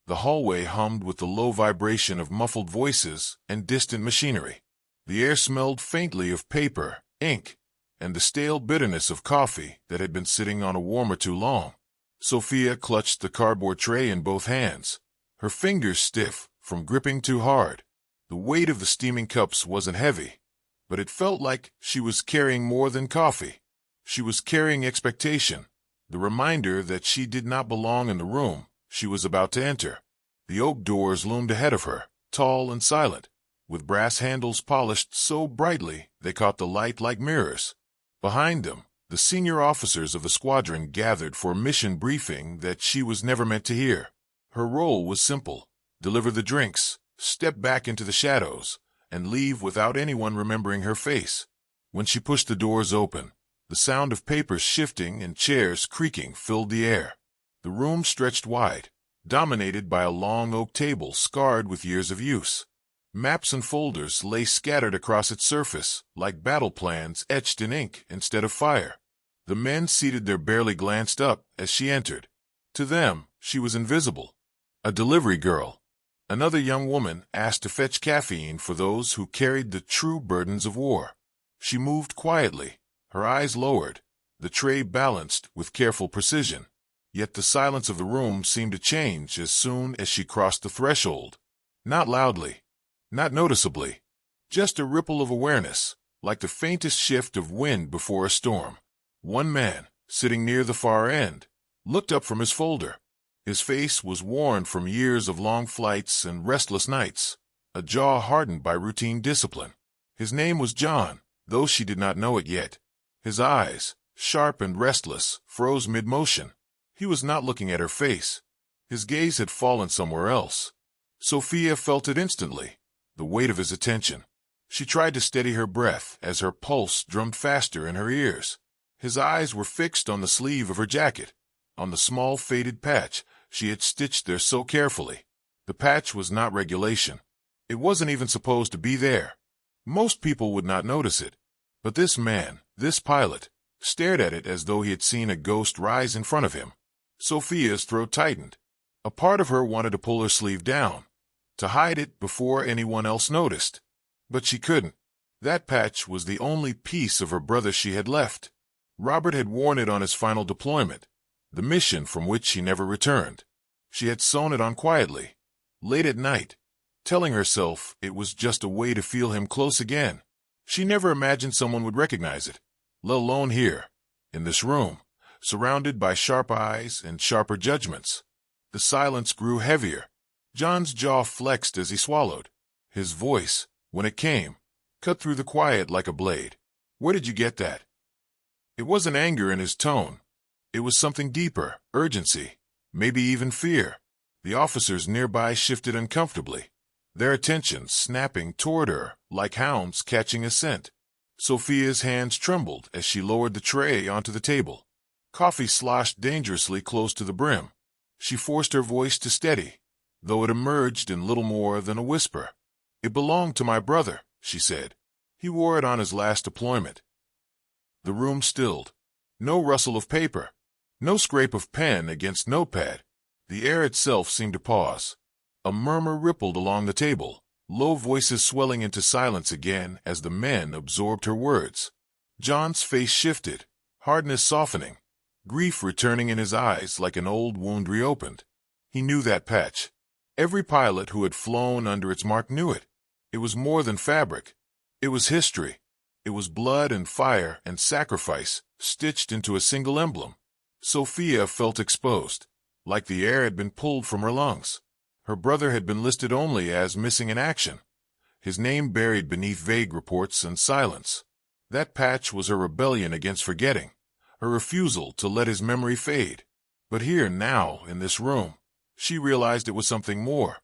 The hallway hummed with the low vibration of muffled voices and distant machinery. The air smelled faintly of paper, ink, and the stale bitterness of coffee that had been sitting on a warmer too long. Sophia clutched the cardboard tray in both hands, her fingers stiff from gripping too hard. The weight of the steaming cups wasn't heavy, but it felt like she was carrying more than coffee. She was carrying expectation, the reminder that she did not belong in the room she was about to enter. The oak doors loomed ahead of her, tall and silent, with brass handles polished so brightly they caught the light like mirrors. Behind them, the senior officers of the squadron gathered for a mission briefing that she was never meant to hear. Her role was simple: deliver the drinks, step back into the shadows, and leave without anyone remembering her face. When she pushed the doors open, the sound of papers shifting and chairs creaking filled the air. The room stretched wide, dominated by a long oak table scarred with years of use. Maps and folders lay scattered across its surface, like battle plans etched in ink instead of fire. The men seated there barely glanced up as she entered. To them, she was invisible. A delivery girl. Another young woman asked to fetch caffeine for those who carried the true burdens of war. She moved quietly, her eyes lowered, the tray balanced with careful precision. Yet the silence of the room seemed to change as soon as she crossed the threshold. Not loudly, not noticeably, just a ripple of awareness, like the faintest shift of wind before a storm. One man, sitting near the far end, looked up from his folder. His face was worn from years of long flights and restless nights, a jaw hardened by routine discipline. His name was John, though she did not know it yet. His eyes, sharp and restless, froze mid-motion. He was not looking at her face. His gaze had fallen somewhere else. Sophia felt it instantly, the weight of his attention. She tried to steady her breath as her pulse drummed faster in her ears. His eyes were fixed on the sleeve of her jacket, on the small faded patch she had stitched there so carefully. The patch was not regulation. It wasn't even supposed to be there. Most people would not notice it. But this man, this pilot, stared at it as though he had seen a ghost rise in front of him. Sophia's throat tightened. A part of her wanted to pull her sleeve down, to hide it before anyone else noticed. But she couldn't. That patch was the only piece of her brother she had left. Robert had worn it on his final deployment, the mission from which he never returned. She had sewn it on quietly, late at night, telling herself it was just a way to feel him close again. She never imagined someone would recognize it, let alone here, in this room, surrounded by sharp eyes and sharper judgments. The silence grew heavier. John's jaw flexed as he swallowed. His voice, when it came, cut through the quiet like a blade. "Where did you get that?" It wasn't anger in his tone. It was something deeper, urgency, maybe even fear. The officers nearby shifted uncomfortably, their attention snapping toward her like hounds catching a scent. Sophia's hands trembled as she lowered the tray onto the table. Coffee sloshed dangerously close to the brim. She forced her voice to steady, though it emerged in little more than a whisper. "It belonged to my brother," she said. "He wore it on his last deployment." The room stilled. No rustle of paper, no scrape of pen against notepad. The air itself seemed to pause. A murmur rippled along the table, low voices swelling into silence again as the men absorbed her words. John's face shifted, hardness softening, grief returning in his eyes like an old wound reopened. He knew that patch. Every pilot who had flown under its mark knew it. It was more than fabric. It was history. It was blood and fire and sacrifice stitched into a single emblem. Sophia felt exposed, like the air had been pulled from her lungs. Her brother had been listed only as missing in action, his name buried beneath vague reports and silence. That patch was her rebellion against forgetting, her refusal to let his memory fade. But here now, in this room, she realized it was something more.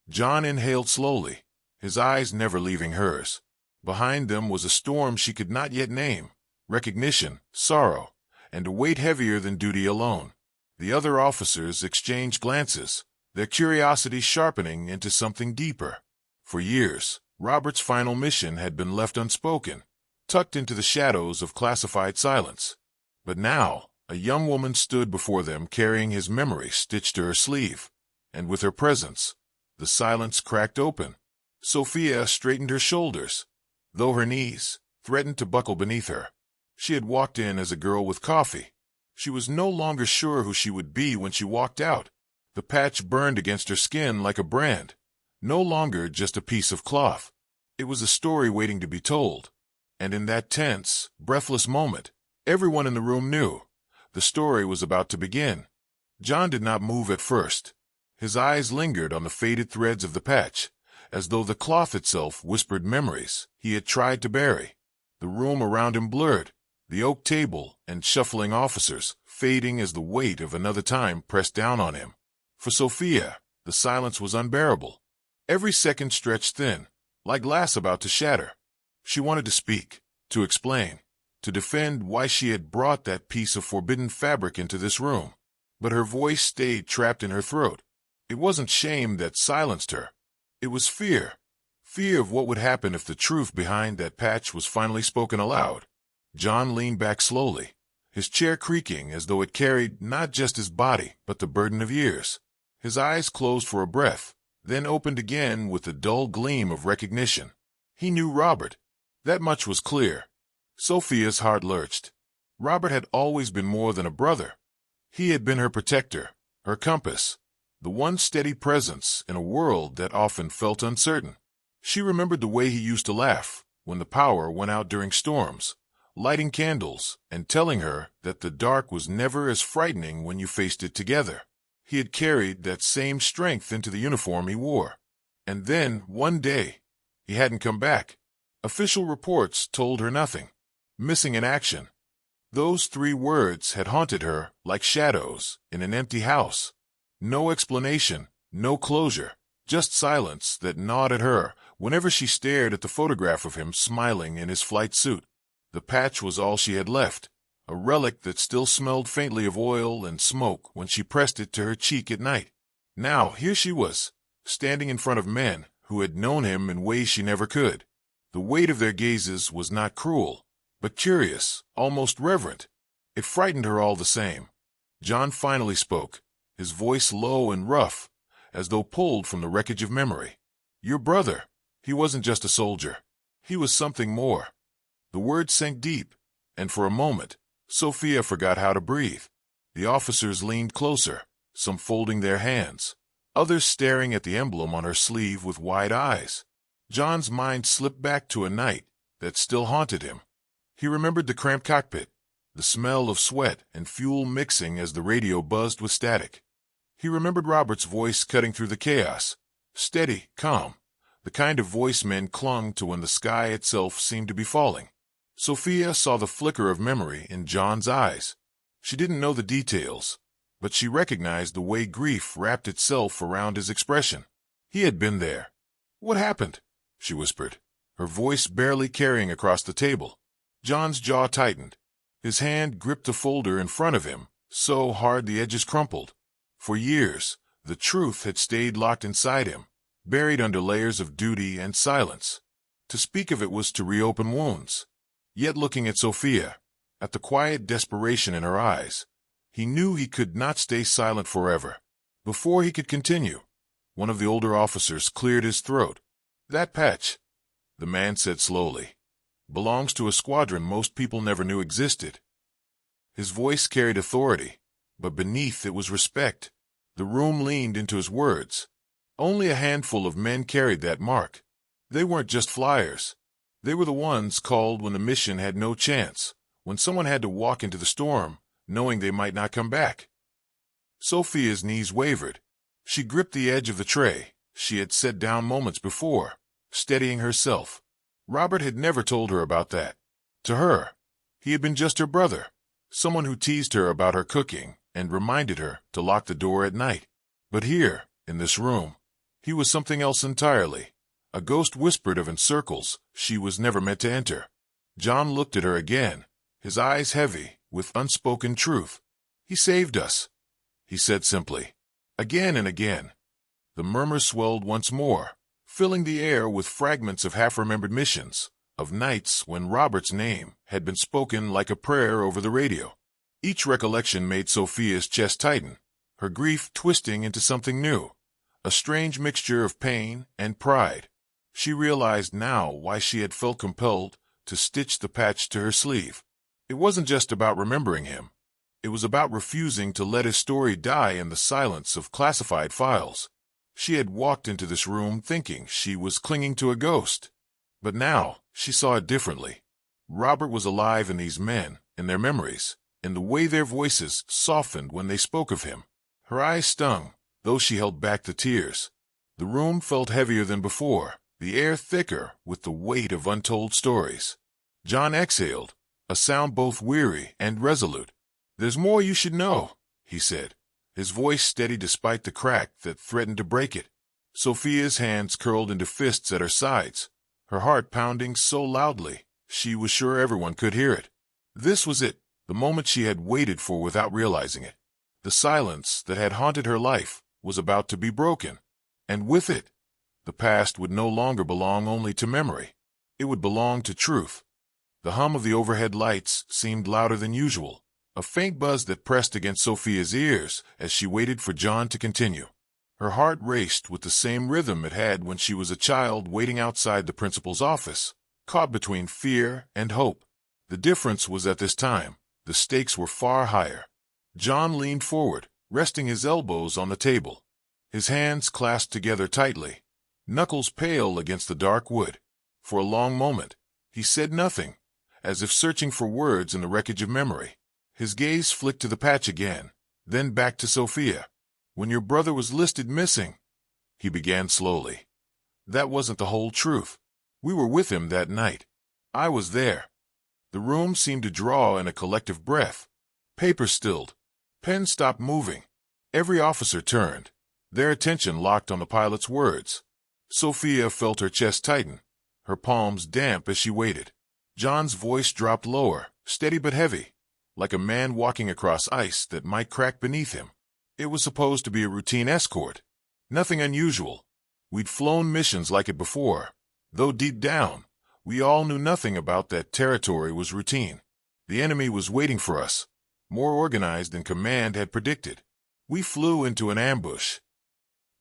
John inhaled slowly, his eyes never leaving hers. Behind them was a storm she could not yet name, recognition, sorrow, and a weight heavier than duty alone. The other officers exchanged glances, their curiosity sharpening into something deeper. For years, Robert's final mission had been left unspoken, tucked into the shadows of classified silence. But now, a young woman stood before them carrying his memory stitched to her sleeve, and with her presence, the silence cracked open. Sophia straightened her shoulders, though her knees threatened to buckle beneath her. She had walked in as a girl with coffee. She was no longer sure who she would be when she walked out. The patch burned against her skin like a brand, no longer just a piece of cloth. It was a story waiting to be told. And in that tense, breathless moment, everyone in the room knew the story was about to begin. John did not move at first. His eyes lingered on the faded threads of the patch, as though the cloth itself whispered memories he had tried to bury. The room around him blurred, the oak table and shuffling officers fading as the weight of another time pressed down on him. For Sophia, the silence was unbearable. Every second stretched thin, like glass about to shatter. She wanted to speak, to explain, to defend why she had brought that piece of forbidden fabric into this room. But her voice stayed trapped in her throat. It wasn't shame that silenced her. It was fear. Fear of what would happen if the truth behind that patch was finally spoken aloud. John leaned back slowly, his chair creaking as though it carried not just his body, but the burden of years. His eyes closed for a breath, then opened again with a dull gleam of recognition. He knew Robert. That much was clear. Sophia's heart lurched. Robert had always been more than a brother. He had been her protector, her compass, the one steady presence in a world that often felt uncertain. She remembered the way he used to laugh when the power went out during storms, lighting candles and telling her that the dark was never as frightening when you faced it together. He had carried that same strength into the uniform he wore. And then, one day, he hadn't come back. Official reports told her nothing. Missing in action. Those 3 words had haunted her like shadows in an empty house. No explanation, no closure, just silence that gnawed at her whenever she stared at the photograph of him smiling in his flight suit. The patch was all she had left, a relic that still smelled faintly of oil and smoke when she pressed it to her cheek at night. Now, here she was, standing in front of men who had known him in ways she never could. The weight of their gazes was not cruel, but curious, almost reverent. It frightened her all the same. John finally spoke, his voice low and rough, as though pulled from the wreckage of memory. Your brother, he wasn't just a soldier. He was something more. The words sank deep, and for a moment, Sophia forgot how to breathe. The officers leaned closer, some folding their hands, others staring at the emblem on her sleeve with wide eyes. John's mind slipped back to a night that still haunted him. He remembered the cramped cockpit, the smell of sweat and fuel mixing as the radio buzzed with static. He remembered Robert's voice cutting through the chaos, steady, calm, the kind of voice men clung to when the sky itself seemed to be falling. Sophia saw the flicker of memory in John's eyes. She didn't know the details, but she recognized the way grief wrapped itself around his expression. He had been there. What happened? She whispered, her voice barely carrying across the table. John's jaw tightened. His hand gripped the folder in front of him, so hard the edges crumpled. For years, the truth had stayed locked inside him, buried under layers of duty and silence. To speak of it was to reopen wounds. Yet looking at Sophia, at the quiet desperation in her eyes, he knew he could not stay silent forever. Before he could continue, one of the older officers cleared his throat. That patch, the man said slowly, belongs to a squadron most people never knew existed. His voice carried authority, but beneath it was respect. The room leaned into his words. Only a handful of men carried that mark. They weren't just flyers. They were the ones called when the mission had no chance, when someone had to walk into the storm, knowing they might not come back. Sophia's knees wavered. She gripped the edge of the tray she had set down moments before, steadying herself. Robert had never told her about that. To her, he had been just her brother, someone who teased her about her cooking and reminded her to lock the door at night. But here, in this room, he was something else entirely, a ghost whispered of in circles she was never meant to enter. John looked at her again, his eyes heavy with unspoken truth. He saved us, he said simply. Again and again. The murmur swelled once more, filling the air with fragments of half-remembered missions, of nights when Robert's name had been spoken like a prayer over the radio. Each recollection made Sophia's chest tighten, her grief twisting into something new, a strange mixture of pain and pride. She realized now why she had felt compelled to stitch the patch to her sleeve. It wasn't just about remembering him. It was about refusing to let his story die in the silence of classified files. She had walked into this room thinking she was clinging to a ghost. But now, she saw it differently. Robert was alive in these men, in their memories, in the way their voices softened when they spoke of him. Her eyes stung, though she held back the tears. The room felt heavier than before, the air thicker with the weight of untold stories. John exhaled, a sound both weary and resolute. "There's more you should know," he said, his voice steady despite the crack that threatened to break it. Sophia's hands curled into fists at her sides, her heart pounding so loudly she was sure everyone could hear it. This was it, the moment she had waited for without realizing it. The silence that had haunted her life was about to be broken, and with it, the past would no longer belong only to memory. It would belong to truth. The hum of the overhead lights seemed louder than usual, a faint buzz that pressed against Sophia's ears as she waited for John to continue. Her heart raced with the same rhythm it had when she was a child waiting outside the principal's office, caught between fear and hope. The difference was at this time, the stakes were far higher. John leaned forward, resting his elbows on the table, his hands clasped together tightly, knuckles pale against the dark wood. For a long moment, he said nothing, as if searching for words in the wreckage of memory. His gaze flicked to the patch again, then back to Sophia. "When your brother was listed missing," he began slowly, "that wasn't the whole truth. We were with him that night. I was there." The room seemed to draw in a collective breath. Paper stilled. Pens stopped moving. Every officer turned, their attention locked on the pilot's words. Sophia felt her chest tighten, her palms damp as she waited. John's voice dropped lower, steady but heavy, like a man walking across ice that might crack beneath him. It was supposed to be a routine escort. Nothing unusual. We'd flown missions like it before, though deep down, we all knew nothing about that territory was routine. The enemy was waiting for us, more organized than command had predicted. We flew into an ambush.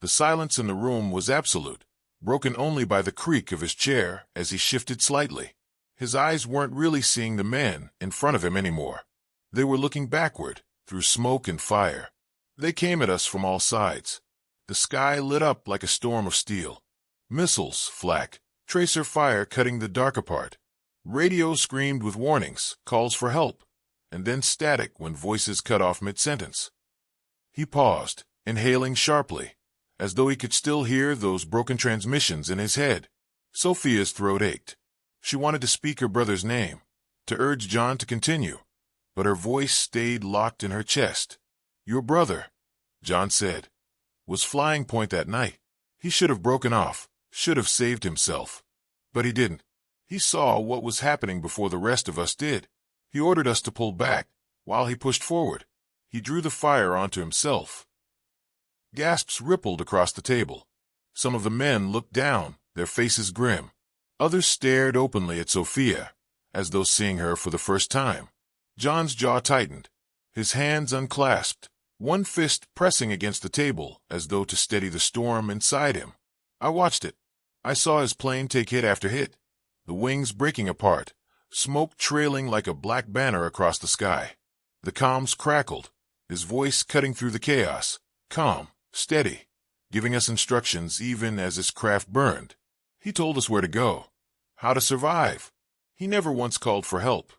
The silence in the room was absolute, broken only by the creak of his chair as he shifted slightly. His eyes weren't really seeing the men in front of him anymore. They were looking backward, through smoke and fire. They came at us from all sides. The sky lit up like a storm of steel. Missiles, flak, tracer fire cutting the dark apart. Radio screamed with warnings, calls for help, and then static when voices cut off mid-sentence. He paused, inhaling sharply, as though he could still hear those broken transmissions in his head. Sophia's throat ached. She wanted to speak her brother's name, to urge John to continue, but her voice stayed locked in her chest. "Your brother," John said, "was flying point that night. He should have broken off, should have saved himself. But he didn't. He saw what was happening before the rest of us did. He ordered us to pull back, while he pushed forward. He drew the fire onto himself." Gasps rippled across the table. Some of the men looked down, their faces grim. Others stared openly at Sophia, as though seeing her for the first time. John's jaw tightened, his hands unclasped, one fist pressing against the table as though to steady the storm inside him. I watched it. I saw his plane take hit after hit, the wings breaking apart, smoke trailing like a black banner across the sky. The comms crackled, his voice cutting through the chaos, calm, steady, giving us instructions even as his craft burned. He told us where to go, how to survive. He never once called for help.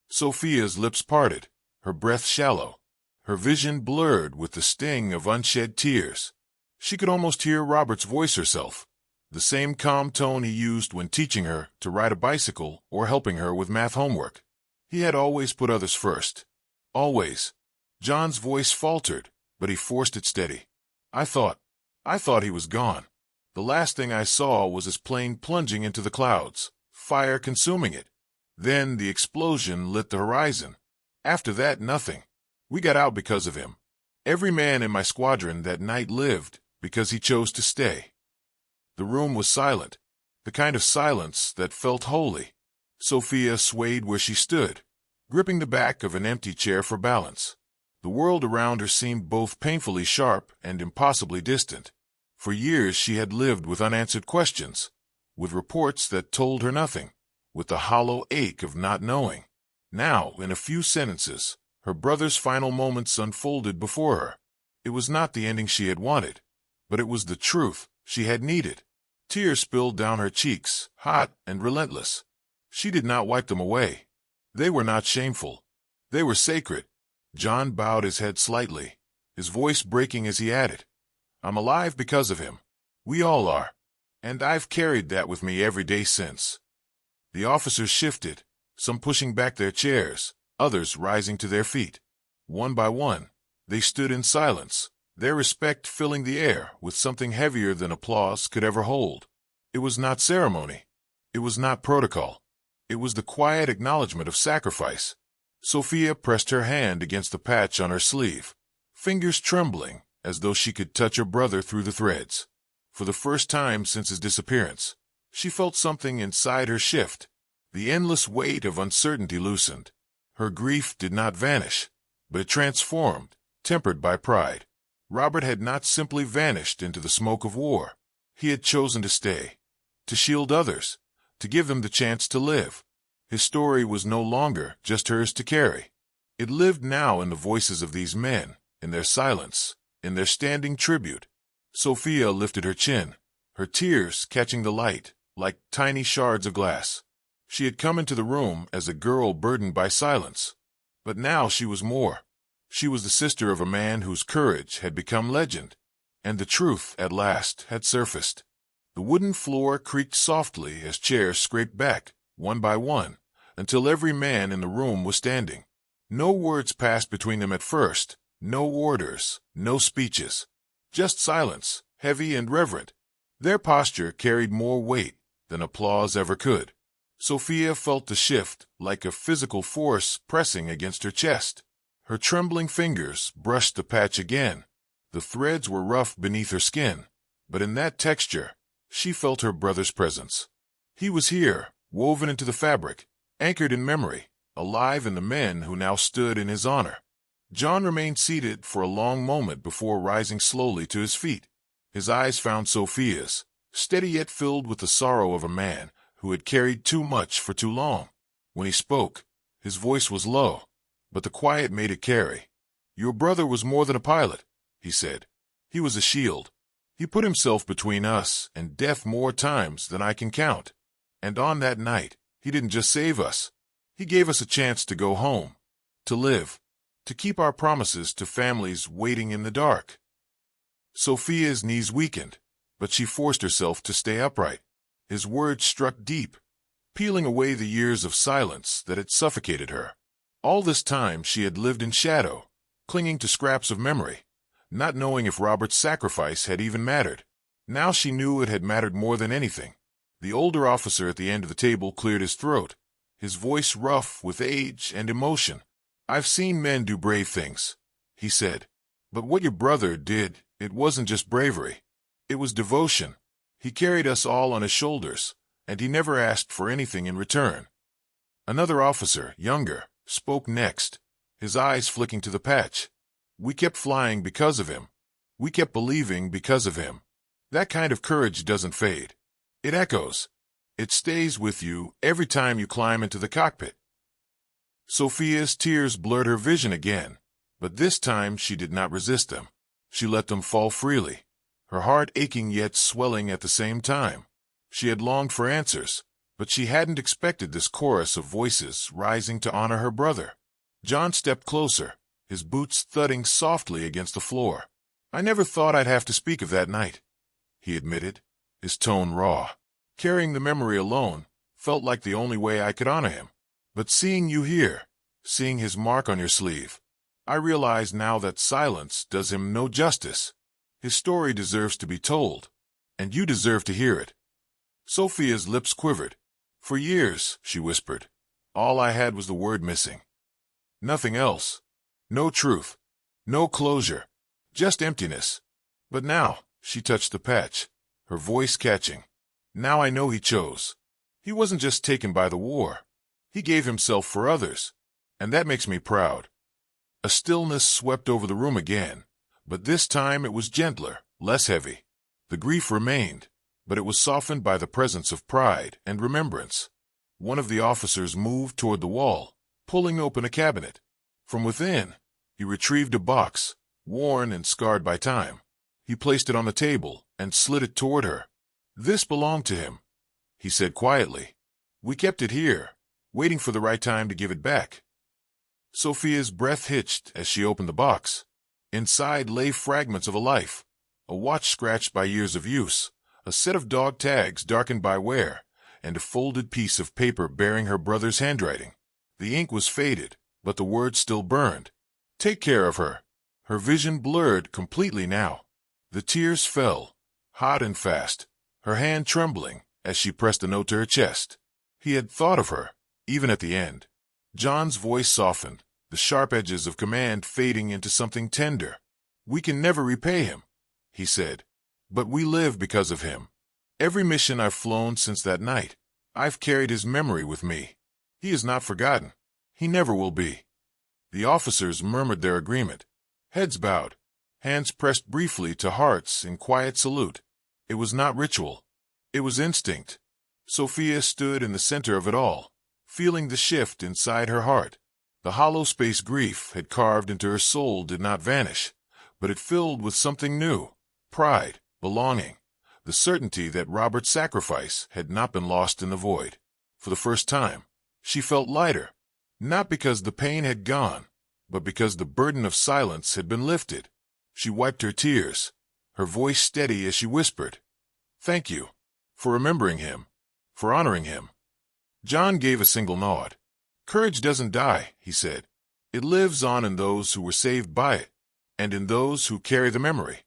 Sophia's lips parted, her breath shallow, her vision blurred with the sting of unshed tears. She could almost hear Robert's voice herself, the same calm tone he used when teaching her to ride a bicycle or helping her with math homework. He had always put others first. Always. John's voice faltered, but he forced it steady. I thought he was gone. The last thing I saw was his plane plunging into the clouds, fire consuming it. Then the explosion lit the horizon. After that, nothing. We got out because of him. Every man in my squadron that night lived because he chose to stay. The room was silent, the kind of silence that felt holy. Sophia swayed where she stood, gripping the back of an empty chair for balance. The world around her seemed both painfully sharp and impossibly distant. For years she had lived with unanswered questions, with reports that told her nothing, with the hollow ache of not knowing. Now, in a few sentences, her brother's final moments unfolded before her. It was not the ending she had wanted, but it was the truth she had needed. Tears spilled down her cheeks, hot and relentless. She did not wipe them away. They were not shameful. They were sacred. John bowed his head slightly, his voice breaking as he added, "I'm alive because of him. We all are. And I've carried that with me every day since." The officers shifted, some pushing back their chairs, others rising to their feet. One by one, they stood in silence, their respect filling the air with something heavier than applause could ever hold. It was not ceremony. It was not protocol. It was the quiet acknowledgement of sacrifice. Sophia pressed her hand against the patch on her sleeve, fingers trembling as though she could touch her brother through the threads. For the first time since his disappearance, she felt something inside her shift. The endless weight of uncertainty loosened. Her grief did not vanish, but it transformed, tempered by pride. Robert had not simply vanished into the smoke of war. He had chosen to stay, to shield others, to give them the chance to live. His story was no longer just hers to carry. It lived now in the voices of these men, in their silence, in their standing tribute. Sophia lifted her chin, her tears catching the light like tiny shards of glass. She had come into the room as a girl burdened by silence. But now she was more. She was the sister of a man whose courage had become legend. And the truth, at last, had surfaced. The wooden floor creaked softly as chairs scraped back, one by one, until every man in the room was standing. No words passed between them at first, no orders, no speeches. Just silence, heavy and reverent. Their posture carried more weight than applause ever could. Sophia felt the shift like a physical force pressing against her chest. Her trembling fingers brushed the patch again. The threads were rough beneath her skin, but in that texture, she felt her brother's presence. He was here, woven into the fabric, anchored in memory, alive in the men who now stood in his honor. John remained seated for a long moment before rising slowly to his feet. His eyes found Sophia's, steady yet filled with the sorrow of a man who had carried too much for too long. When he spoke, his voice was low, but the quiet made it carry. "Your brother was more than a pilot," he said. "He was a shield. He put himself between us and death more times than I can count. And on that night, he didn't just save us. He gave us a chance to go home, to live, to keep our promises to families waiting in the dark." Sophia's knees weakened, but she forced herself to stay upright. His words struck deep, peeling away the years of silence that had suffocated her. All this time she had lived in shadow, clinging to scraps of memory, not knowing if Robert's sacrifice had even mattered. Now she knew it had mattered more than anything. The older officer at the end of the table cleared his throat, his voice rough with age and emotion. "I've seen men do brave things," he said. "But what your brother did, it wasn't just bravery. It was devotion. He carried us all on his shoulders, and he never asked for anything in return." Another officer, younger, spoke next, his eyes flicking to the patch. "We kept flying because of him. We kept believing because of him. That kind of courage doesn't fade. It echoes. It stays with you every time you climb into the cockpit." Sophia's tears blurred her vision again, but this time she did not resist them. She let them fall freely, her heart aching yet swelling at the same time. She had longed for answers, but she hadn't expected this chorus of voices rising to honor her brother. John stepped closer, his boots thudding softly against the floor. "I never thought I'd have to speak of that night," he admitted, his tone raw. "Carrying the memory alone felt like the only way I could honor him. But seeing you here, seeing his mark on your sleeve, I realize now that silence does him no justice. His story deserves to be told, and you deserve to hear it." Sophia's lips quivered. "For years," she whispered, "all I had was the word missing. Nothing else. No truth. No closure. Just emptiness. But now," she touched the patch, her voice catching, "now I know he chose. He wasn't just taken by the war. He gave himself for others, and that makes me proud." A stillness swept over the room again, but this time it was gentler, less heavy. The grief remained, but it was softened by the presence of pride and remembrance. One of the officers moved toward the wall, pulling open a cabinet. From within, he retrieved a box, worn and scarred by time. He placed it on the table and slid it toward her. "This belonged to him," he said quietly. "We kept it here, waiting for the right time to give it back." Sophia's breath hitched as she opened the box. Inside lay fragments of a life, a watch scratched by years of use, a set of dog tags darkened by wear, and a folded piece of paper bearing her brother's handwriting. The ink was faded, but the words still burned. "Take care of her." Her vision blurred completely now. The tears fell, hot and fast, her hand trembling as she pressed the note to her chest. He had thought of her, even at the end. John's voice softened, the sharp edges of command fading into something tender. "We can never repay him," he said, "but we live because of him. Every mission I've flown since that night, I've carried his memory with me. He is not forgotten. He never will be." The officers murmured their agreement. Heads bowed, hands pressed briefly to hearts in quiet salute. It was not ritual. It was instinct. Sophia stood in the center of it all, feeling the shift inside her heart. The hollow space grief had carved into her soul did not vanish, but it filled with something new: pride, belonging, the certainty that Robert's sacrifice had not been lost in the void. For the first time, she felt lighter, not because the pain had gone, but because the burden of silence had been lifted. She wiped her tears, her voice steady as she whispered, "Thank you, for remembering him, for honoring him." John gave a single nod. "Courage doesn't die," he said. "It lives on in those who were saved by it, and in those who carry the memory."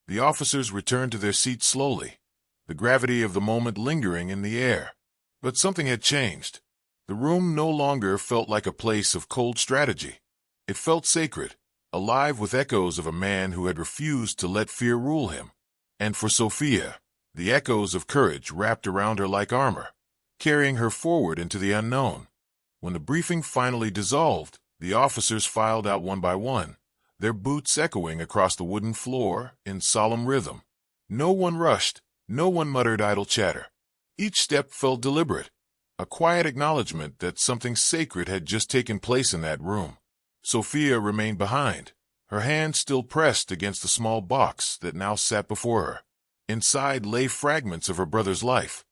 The officers returned to their seats slowly, the gravity of the moment lingering in the air. But something had changed. The room no longer felt like a place of cold strategy. It felt sacred, alive with echoes of a man who had refused to let fear rule him. And for Sophia, the echoes of courage wrapped around her like armor, carrying her forward into the unknown. When the briefing finally dissolved, the officers filed out one by one, their boots echoing across the wooden floor in solemn rhythm. No one rushed, no one muttered idle chatter. Each step felt deliberate, a quiet acknowledgement that something sacred had just taken place in that room. Sophia remained behind, her hand still pressed against the small box that now sat before her. Inside lay fragments of her brother's life,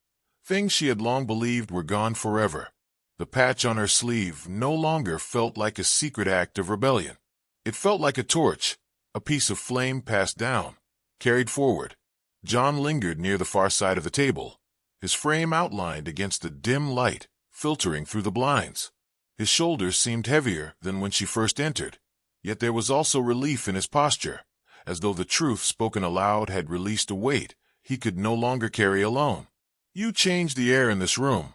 things she had long believed were gone forever. The patch on her sleeve no longer felt like a secret act of rebellion. It felt like a torch, a piece of flame passed down, carried forward. John lingered near the far side of the table, his frame outlined against the dim light filtering through the blinds. His shoulders seemed heavier than when she first entered, yet there was also relief in his posture, as though the truth spoken aloud had released a weight he could no longer carry alone. "You changed the air in this room,"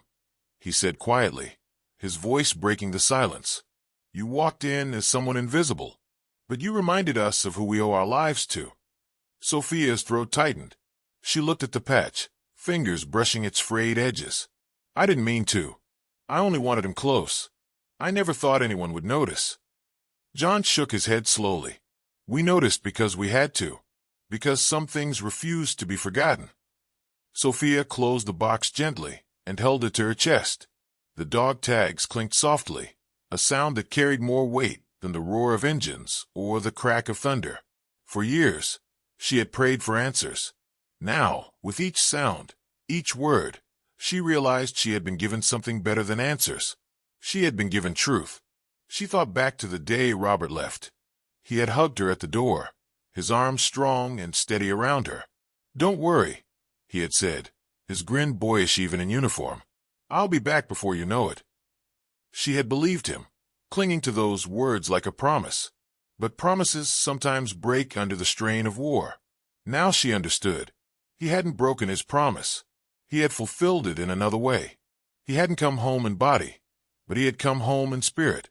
he said quietly, his voice breaking the silence. "You walked in as someone invisible, but you reminded us of who we owe our lives to." Sophia's throat tightened. She looked at the patch, fingers brushing its frayed edges. "I didn't mean to. I only wanted him close. I never thought anyone would notice." John shook his head slowly. "We noticed because we had to, because some things refused to be forgotten." Sophia closed the box gently and held it to her chest. The dog tags clinked softly, a sound that carried more weight than the roar of engines or the crack of thunder. For years, she had prayed for answers. Now, with each sound, each word, she realized she had been given something better than answers. She had been given truth. She thought back to the day Robert left. He had hugged her at the door, his arms strong and steady around her. "Don't worry," he had said, his grin boyish even in uniform. "I'll be back before you know it." She had believed him, clinging to those words like a promise. But promises sometimes break under the strain of war. Now she understood. He hadn't broken his promise. He had fulfilled it in another way. He hadn't come home in body, but he had come home in spirit,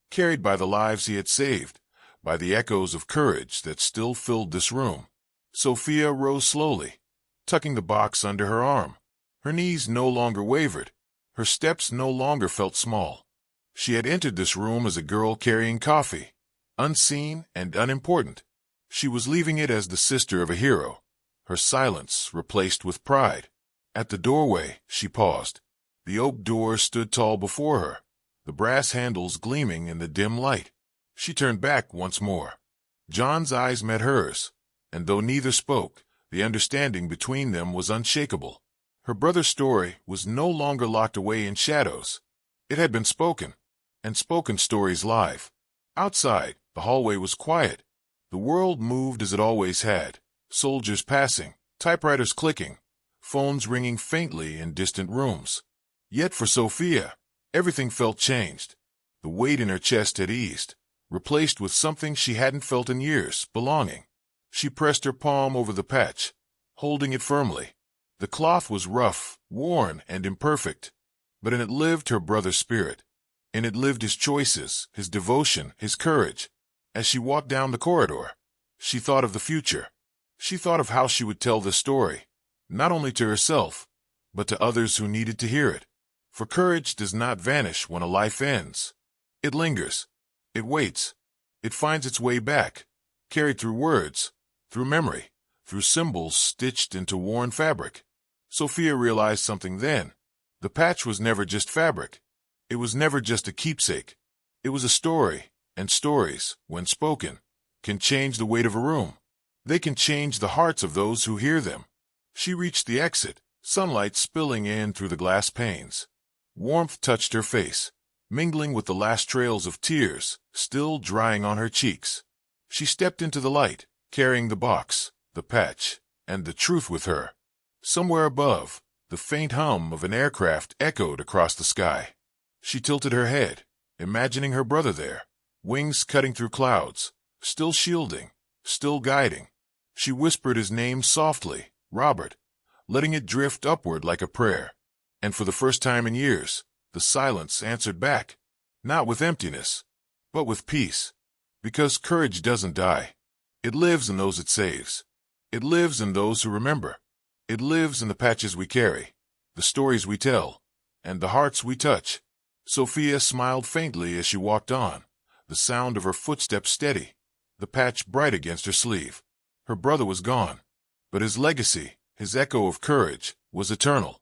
carried by the lives he had saved, by the echoes of courage that still filled this room. Sophia rose slowly, tucking the box under her arm. Her knees no longer wavered. Her steps no longer felt small. She had entered this room as a girl carrying coffee, unseen and unimportant. She was leaving it as the sister of a hero, her silence replaced with pride. At the doorway, she paused. The oak door stood tall before her, the brass handles gleaming in the dim light. She turned back once more. John's eyes met hers, and though neither spoke, the understanding between them was unshakable. Her brother's story was no longer locked away in shadows. It had been spoken, and spoken stories live. Outside, the hallway was quiet. The world moved as it always had, soldiers passing, typewriters clicking, phones ringing faintly in distant rooms. Yet for Sophia, everything felt changed. The weight in her chest had eased, replaced with something she hadn't felt in years, belonging. She pressed her palm over the patch, holding it firmly. The cloth was rough, worn, and imperfect, but in it lived her brother's spirit. In it lived his choices, his devotion, his courage. As she walked down the corridor, she thought of the future. She thought of how she would tell this story, not only to herself, but to others who needed to hear it. For courage does not vanish when a life ends. It lingers. It waits. It finds its way back, carried through words, through memory, through symbols stitched into worn fabric. Sophia realized something then. The patch was never just fabric. It was never just a keepsake. It was a story, and stories, when spoken, can change the weight of a room. They can change the hearts of those who hear them. She reached the exit, sunlight spilling in through the glass panes. Warmth touched her face, mingling with the last trails of tears still drying on her cheeks. She stepped into the light, carrying the box, the patch, and the truth with her. Somewhere above, the faint hum of an aircraft echoed across the sky. She tilted her head, imagining her brother there, wings cutting through clouds, still shielding, still guiding. She whispered his name softly, Robert, letting it drift upward like a prayer. And for the first time in years, the silence answered back, not with emptiness, but with peace. Because courage doesn't die. It lives in those it saves. It lives in those who remember. It lives in the patches we carry, the stories we tell, and the hearts we touch. Sophia smiled faintly as she walked on, the sound of her footsteps steady, the patch bright against her sleeve. Her brother was gone, but his legacy, his echo of courage, was eternal.